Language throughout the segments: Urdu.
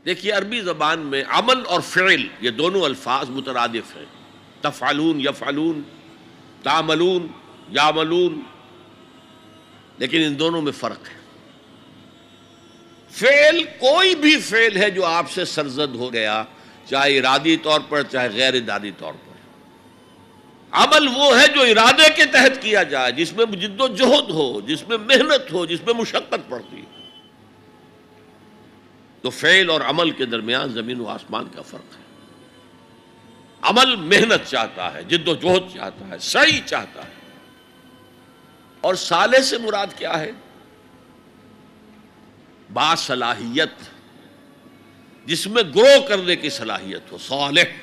دیکھیے عربی زبان میں عمل اور فعل یہ دونوں الفاظ مترادف ہیں، تفعلون یفعلون، تعملون یعملون، لیکن ان دونوں میں فرق ہے۔ فعل کوئی بھی فعل ہے جو آپ سے سرزد ہو گیا، چاہے ارادی طور پر چاہے غیر ارادی طور پر۔ عمل وہ ہے جو ارادے کے تحت کیا جائے، جس میں جد و جہد ہو، جس میں محنت ہو، جس میں مشقت پڑتی ہے۔ تو فعل اور عمل کے درمیان زمین و آسمان کا فرق ہے۔ عمل محنت چاہتا ہے، جد و جہد چاہتا ہے، سعی چاہتا ہے۔ اور صالح سے مراد کیا ہے؟ باصلاحیت، جس میں گرو کرنے کی صلاحیت ہو، صالح۔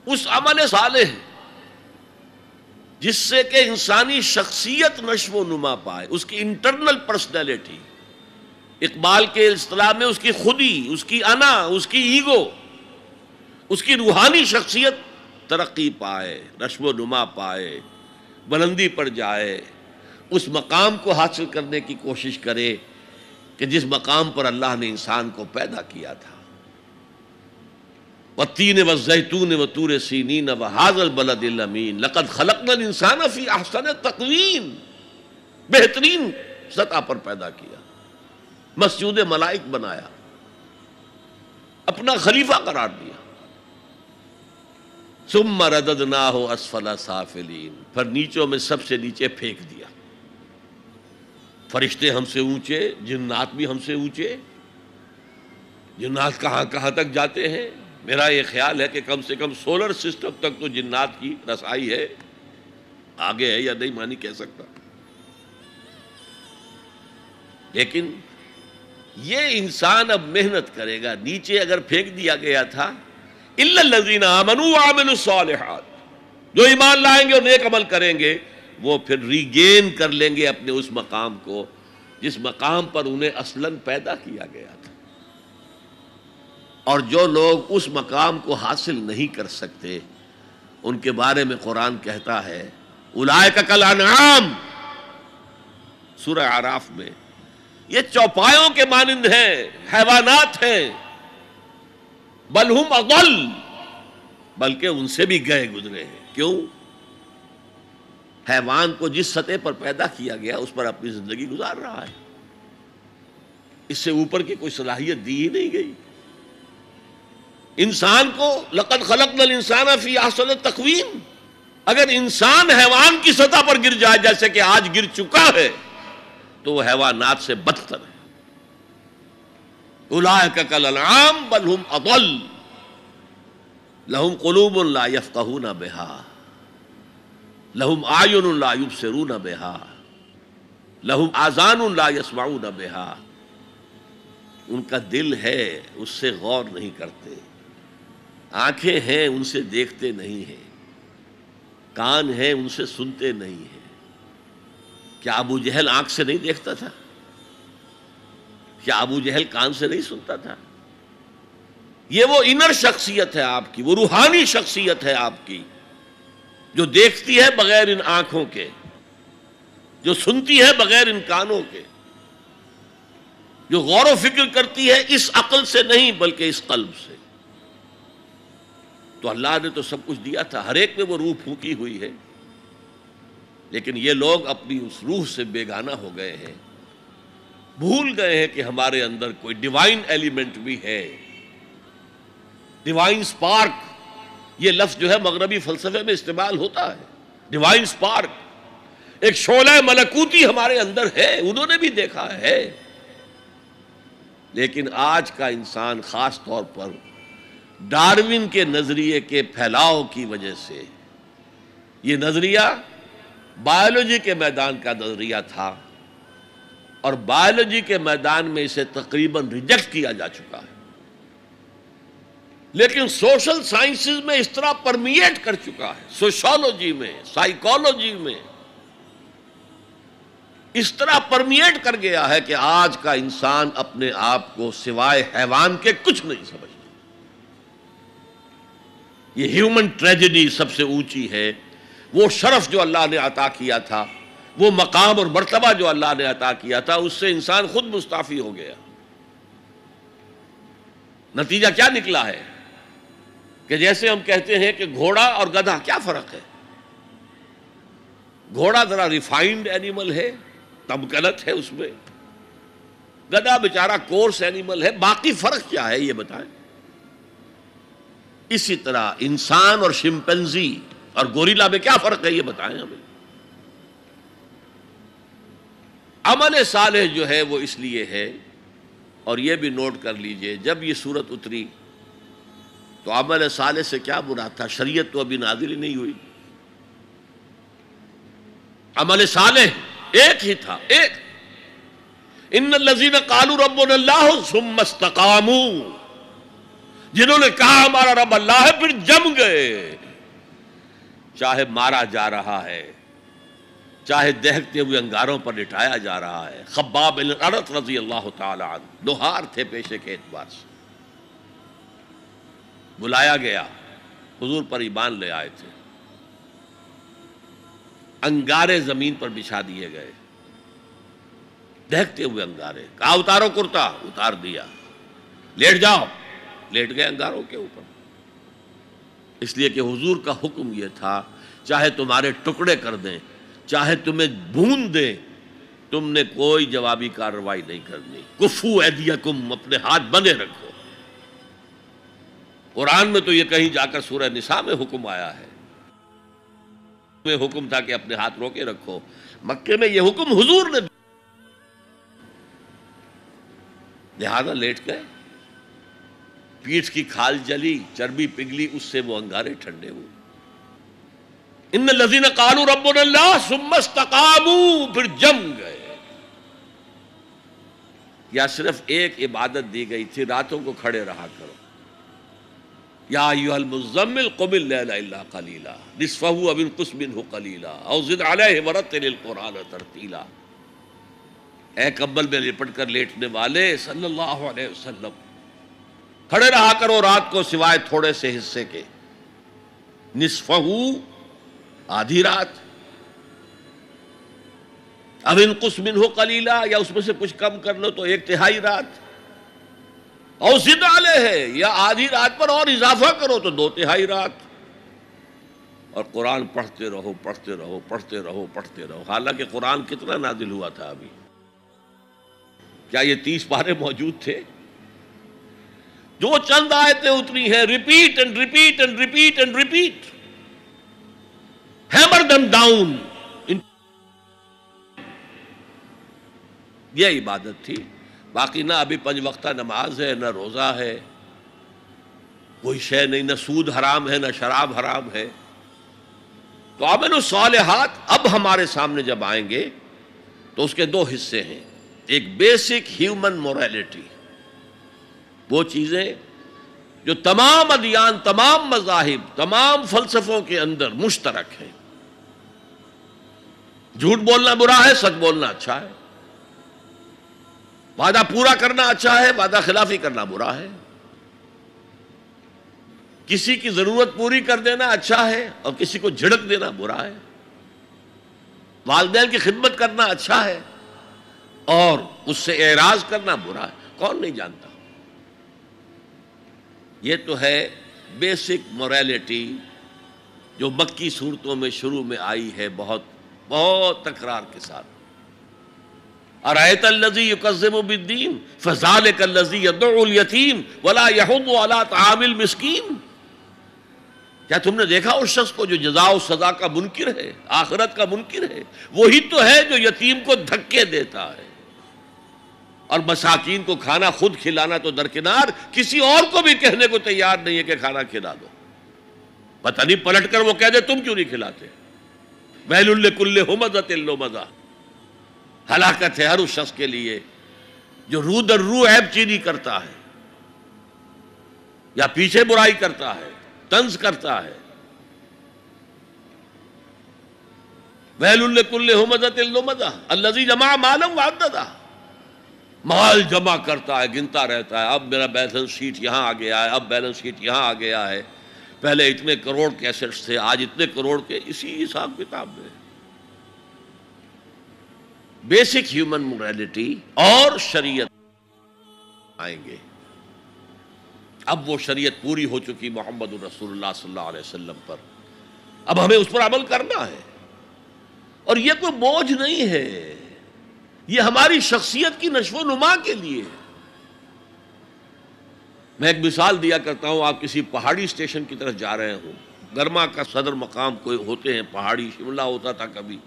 اس عمل صالح جس سے کہ انسانی شخصیت نشو و نما پائے، اس کی انٹرنل پرسنالٹی، اقبال کے اصطلاح میں اس کی خودی، اس کی انا، اس کی ایگو، اس کی روحانی شخصیت ترقی پائے، نشو و نما پائے، بلندی پر جائے، اس مقام کو حاصل کرنے کی کوشش کرے کہ جس مقام پر اللہ نے انسان کو پیدا کیا تھا۔ والتین والزیتون وطور سینین وہذا البلد الامین لقد خلقنا الانسان فی احسن تقویم، بہترین سطح پر پیدا کیا، مسجود ملائک بنایا، اپنا خلیفہ قرار دیا۔ ثم رددناہ اسفل سافلین، پھر نیچوں میں سب سے نیچے پھینک دیا۔ فرشتے ہم سے اونچے، جنات بھی ہم سے اونچے۔ جنات کہاں کہاں تک جاتے ہیں؟ میرا یہ خیال ہے کہ کم سے کم سولر سسٹم تک تو جنات کی رسائی ہے، آگے ہے یا نہیں مانی کہہ سکتا۔ لیکن یہ انسان اب محنت کرے گا۔ نیچے اگر پھینک دیا گیا تھا الا الذین آمنوا وعملوا الصالحات، جو ایمان لائیں گے اور نیک عمل کریں گے وہ پھر ریگین کر لیں گے اپنے اس مقام کو جس مقام پر انہیں اصلاً پیدا کیا گیا تھا۔ اور جو لوگ اس مقام کو حاصل نہیں کر سکتے ان کے بارے میں قرآن کہتا ہے اولئک کالانعام، سورہ اعراف میں، یہ چوپایوں کے مانند ہیں، حیوانات ہیں، بل ہم اضل، بلکہ ان سے بھی گئے گزرے ہیں۔ کیوں؟ حیوان کو جس سطح پر پیدا کیا گیا اس پر اپنی زندگی گزار رہا ہے، اس سے اوپر کی کوئی صلاحیت دی ہی نہیں گئی۔ انسان کو لقد خلقنا الانسان فی احسن تقویم، اگر انسان حیوان کی سطح پر گر جائے جیسے کہ آج گر چکا ہے تو وہ حیوانات سے بدتر ہے۔ اولئک کالانعام بل ہم اضل لہم قلوب لا یفقہون بہا لہم اعین لا یبصرون بہا لہم آذان لا یسمعون بہا، ان کا دل ہے اس سے غور نہیں کرتے، آنکھیں ہیں ان سے دیکھتے نہیں ہیں، کان ہیں ان سے سنتے نہیں ہیں۔ کیا ابو جہل آنکھ سے نہیں دیکھتا تھا؟ کیا ابو جہل کان سے نہیں سنتا تھا؟ یہ وہ انر شخصیت ہے آپ کی، وہ روحانی شخصیت ہے آپ کی، جو دیکھتی ہے بغیر ان آنکھوں کے، جو سنتی ہے بغیر ان کانوں کے، جو غور و فکر کرتی ہے اس عقل سے نہیں بلکہ اس قلب سے۔ تو اللہ نے تو سب کچھ دیا تھا، ہر ایک میں وہ روح پھونکی ہوئی ہے، لیکن یہ لوگ اپنی اس روح سے بیگانہ ہو گئے ہیں، بھول گئے ہیں کہ ہمارے اندر کوئی ڈیوائن ایلیمنٹ بھی ہے۔ ڈیوائن سپارک، یہ لفظ جو ہے مغربی فلسفے میں استعمال ہوتا ہے، ڈیوائن سپارک، ایک شعلہ ملکوتی ہمارے اندر ہے، انہوں نے بھی دیکھا ہے۔ لیکن آج کا انسان خاص طور پر ڈارون کے نظریے کے پھیلاؤ کی وجہ سے، یہ نظریہ بایولوجی کے میدان کا نظریہ تھا اور بایولوجی کے میدان میں اسے تقریباً ریجیکٹ کیا جا چکا ہے، لیکن سوشل سائنسز میں اس طرح پرمیٹ کر چکا ہے، سوشالوجی میں، سائیکالوجی میں اس طرح پرمیٹ کر گیا ہے کہ آج کا انسان اپنے آپ کو سوائے حیوان کے کچھ نہیں سمجھتا۔ یہ ہیومن ٹریجڈی سب سے اونچی ہے، وہ شرف جو اللہ نے عطا کیا تھا، وہ مقام اور مرتبہ جو اللہ نے عطا کیا تھا، اس سے انسان خود مستعفی ہو گیا۔ نتیجہ کیا نکلا ہے کہ جیسے ہم کہتے ہیں کہ گھوڑا اور گدھا، کیا فرق ہے؟ گھوڑا ذرا ریفائنڈ اینیمل ہے، تمکنت ہے اس میں، گدھا بیچارہ کورس اینیمل ہے، باقی فرق کیا ہے یہ بتائیں؟ اسی طرح انسان اور شمپینزی اور گوریلا میں کیا فرق ہے یہ بتائیں ہمیں؟ عمل صالح جو ہے وہ اس لیے ہے، اور یہ بھی نوٹ کر لیجئے، جب یہ سورت اتری تو عمل صالح سے کیا مراد تھا؟ شریعت تو ابھی نازل ہی نہیں ہوئی، عمل صالح ایک ہی تھا، ایک ان الذین قالوا ربنا اللہ ثم استقاموا، جنہوں نے کہا ہمارا رب اللہ ہے پھر جم گئے، چاہے مارا جا رہا ہے، چاہے دہکتے ہوئے انگاروں پر لٹایا جا رہا ہے۔ خباب بن الارت رضی اللہ تعالی عنہ لوہار تھے پیشے کے اعتبار سے، بلایا گیا، حضور پر ایمان لے آئے تھے، انگارے زمین پر بچھا دیے گئے، دہکتے ہوئے انگارے، کہا اتارو کرتا، اتار دیا، لیٹ جاؤ، لیٹ گئے انگاروں کے اوپر، اس لیے کہ حضور کا حکم یہ تھا چاہے تمہارے ٹکڑے کر دیں، چاہے تمہیں بھون دیں، تم نے کوئی جوابی کارروائی نہیں کرنی، کفو ایدیکم، اپنے ہاتھ بندے رکھو۔ قرآن میں تو یہ کہیں جا کر سورہ نساء میں حکم آیا ہے، میں حکم تھا کہ اپنے ہاتھ روکے رکھو، مکے میں یہ حکم حضور نے، لہذا لیٹ گئے، پیٹھ کی کھال جلی، چربی پگھلی، اس سے وہ انگارے ٹھنڈے ہوئے۔ ان الذین قالوا ربنا اللہ ثم استقاموا، پھر جم گئے۔ یا صرف ایک عبادت دی گئی تھی، راتوں کو کھڑے رہا کرو، یا ایھا المزمل قم اللیل الا قلیلا نصفہ او انقص منہ قلیلا او زد علیہ ورتل القرآن ترتیلا۔ اے کمبل میں لپٹ کر لیٹنے والے صلی اللہ علیہ وسلم، کھڑے رہا کرو رات کو سوائے تھوڑے سے حصے کے، نصفہ، آدھی رات، اب انقص منہ قلیلا، یا اس میں سے کچھ کم کر لو تو ایک تہائی رات، اور زد علیہ، یا آدھی رات پر اور اضافہ کرو تو دو تہائی رات، اور قرآن پڑھتے رہو پڑھتے رہو پڑھتے رہو پڑھتے رہو۔ حالانکہ قرآن کتنا نازل ہوا تھا ابھی؟ کیا یہ 30 پارے موجود تھے؟ جو چند آیتیں اتری ہیں، repeat and repeat and repeat and repeat, hammer them down, یہ عبادت تھی۔ باقی نہ ابھی 5 وقتہ نماز ہے، نہ روزہ ہے، کوئی شے نہیں، نہ سود حرام ہے، نہ شراب حرام ہے۔ تو عمل الصالحات اب ہمارے سامنے جب آئیں گے تو اس کے 2 حصے ہیں، ایک بیسک ہیومن موریلٹی، وہ چیزیں جو تمام ادیان، تمام مذاہب، تمام فلسفوں کے اندر مشترک ہیں۔ جھوٹ بولنا برا ہے، سچ بولنا اچھا ہے، وعدہ پورا کرنا اچھا ہے، وعدہ خلافی کرنا برا ہے، کسی کی ضرورت پوری کر دینا اچھا ہے اور کسی کو جھڑک دینا برا ہے، والدین کی خدمت کرنا اچھا ہے اور اس سے اعراض کرنا برا ہے، کون نہیں جانتا؟ یہ تو ہے بیسک موریلٹی جو مکی صورتوں میں شروع میں آئی ہے، بہت بہت تکرار کے ساتھ۔ ارأیت الذی یکذب بالدین فذلک الذی یدعو الیتیم ولا یحض علی طعام المسکین۔ کیا تم نے دیکھا اس شخص کو جو جزا و سزا کا منکر ہے، آخرت کا منکر ہے؟ وہی تو ہے جو یتیم کو دھکے دیتا ہے، اور مساکین کو کھانا خود کھلانا تو درکنار، کسی اور کو بھی کہنے کو تیار نہیں ہے کہ کھانا کھلا دو۔ پتہ نہیں پلٹ کر وہ کہہ دے تم کیوں نہیں کھلاتے۔ ویل لکل ہمزۃ لمزہ، ہلاکت ہے ہر اس شخص کے لیے جو رو در رو عیب چینی کرتا ہے، یا پیچھے برائی کرتا ہے، طنز کرتا ہے۔ ویل لکل ہمزۃ لمزہ الذی جمع مالا وعددہ، مال جمع کرتا ہے، گنتا رہتا ہے، اب میرا بیلنس شیٹ یہاں آ گیا ہے، اب بیلنس شیٹ یہاں آ گیا ہے، پہلے اتنے کروڑ کے ایسٹس تھے، آج اتنے کروڑ کے، اسی حساب کتاب میں۔ بیسک ہیومن موریلٹی اور شریعت آئیں گے، اب وہ شریعت پوری ہو چکی محمد رسول اللہ صلی اللہ علیہ وسلم پر، اب ہمیں اس پر عمل کرنا ہے، اور یہ کوئی بوجھ نہیں ہے، یہ ہماری شخصیت کی نشو و نما کے لیے ہے۔ میں ایک مثال دیا کرتا ہوں، آپ کسی پہاڑی اسٹیشن کی طرف جا رہے ہوں، گرما کا صدر مقام کوئی ہوتے ہیں پہاڑی، شملہ ہوتا تھا کبھی،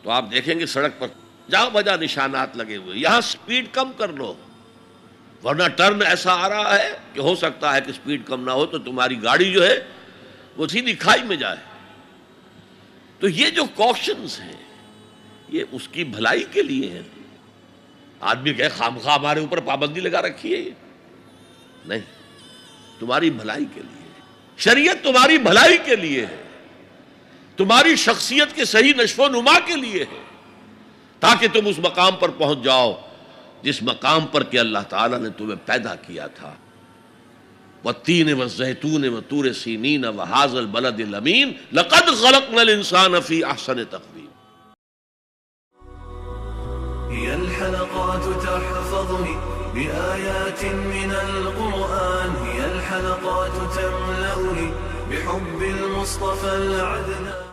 تو آپ دیکھیں گے سڑک پر جہاں بجا نشانات لگے ہوئے، یہاں سپیڈ کم کر لو، ورنہ ٹرن ایسا آ رہا ہے کہ ہو سکتا ہے کہ سپیڈ کم نہ ہو تو تمہاری گاڑی جو ہے وہ سیدھی کھائی میں جائے۔ تو یہ جو کوشنز ہیں یہ اس کی بھلائی کے لیے ہیں۔ آدمی کہے خامخواہ ہمارے اوپر پابندی لگا رکھی ہے، یہ نہیں، تمہاری بھلائی کے لیے، شریعت تمہاری بھلائی کے لیے ہے، تمہاری شخصیت کے صحیح نشو و نما کے لیے ہے، تاکہ تم اس مقام پر پہنچ جاؤ جس مقام پر کہ اللہ تعالیٰ نے تمہیں پیدا کیا تھا۔ والتین والزیتون وطور سینین وہذا البلد الامین لقد خلقنا الانسان فی احسن تقویم۔ هي الحلقات تحفظني بآيات من القرآن، هي الحلقات تملأني بحب المصطفى العدنان۔